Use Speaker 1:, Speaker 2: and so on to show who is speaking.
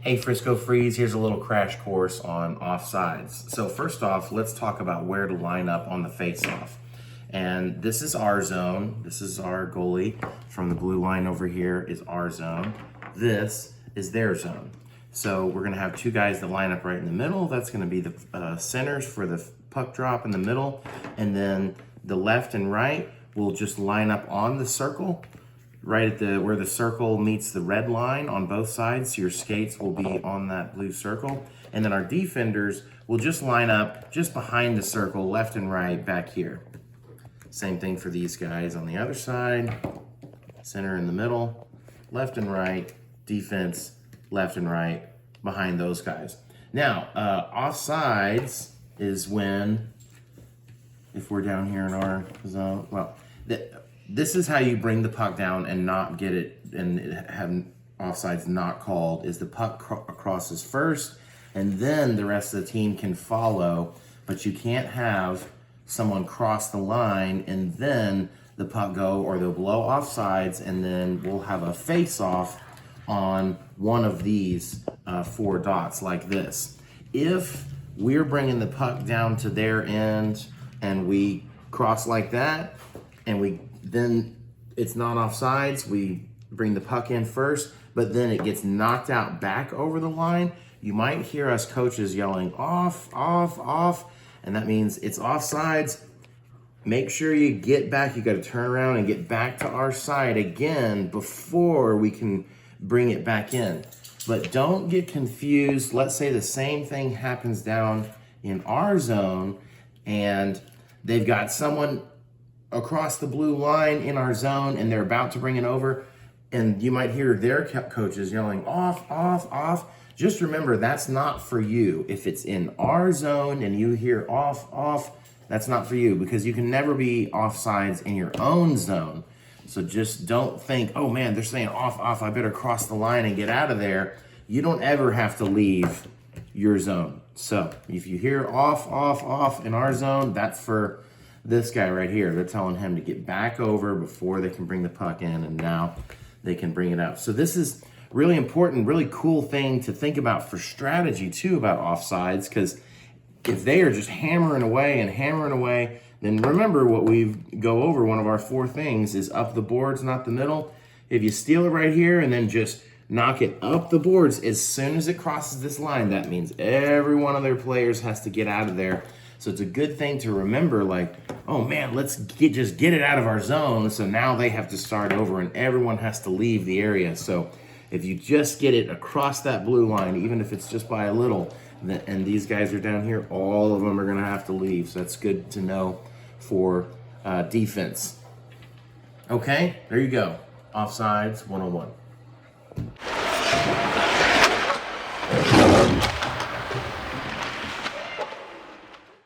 Speaker 1: Hey Frisco Freeze, here's a little crash course on offsides. So first off, let's talk about where to line up on the face-off. And this is our zone. This is our goalie. From the blue line over here is our zone. This is their zone. So we're gonna have two guys that line up right in the middle. That's gonna be the centers for the puck drop in the middle. And then the left and right will just line up on the circle, right at where the circle meets the red line on both sides. So your skates will be on that blue circle. And then our defenders will just line up just behind the circle, left and right back here. Same thing for these guys on the other side. Center in the middle, left and right, defense, left and right, behind those guys. Now, offsides is when, if we're down here in our zone, well, this is how you bring the puck down and not get it and have offsides not called, is the puck crosses first and then the rest of the team can follow, but you can't have someone cross the line and then the puck go, or they'll blow offsides and then we'll have a face-off on one of these 4 dots like this. If we're bringing the puck down to their end and we cross like that, and then it's not offsides, we bring the puck in first, but then it gets knocked out back over the line, you might hear us coaches yelling off, off, off, and that means it's offsides. Make sure you get back, you gotta turn around and get back to our side again before we can bring it back in. But don't get confused. Let's say the same thing happens down in our zone and they've got someone across the blue line in our zone and they're about to bring it over, and you might hear their coaches yelling off, off, off. Just remember, that's not for you. If it's in our zone and you hear off, off, that's not for you, because you can never be offsides in your own zone. So just don't think, oh man, they're saying off, off, I better cross the line and get out of there. You don't ever have to leave your zone. So if you hear off, off, off in our zone, that's for this guy right here. They're telling him to get back over before they can bring the puck in, and now they can bring it out. So this is really important, really cool thing to think about for strategy too about offsides, because if they are just hammering away, then remember what we go over, one of our 4 things is up the boards, not the middle. If you steal it right here and then just knock it up the boards, as soon as it crosses this line, that means every one of their players has to get out of there. So it's a good thing to remember, like, oh man, let's just get it out of our zone. So now they have to start over and everyone has to leave the area. So if you just get it across that blue line, even if it's just by a little, and these guys are down here, all of them are gonna have to leave. So that's good to know for defense. Okay, there you go. Offsides 101.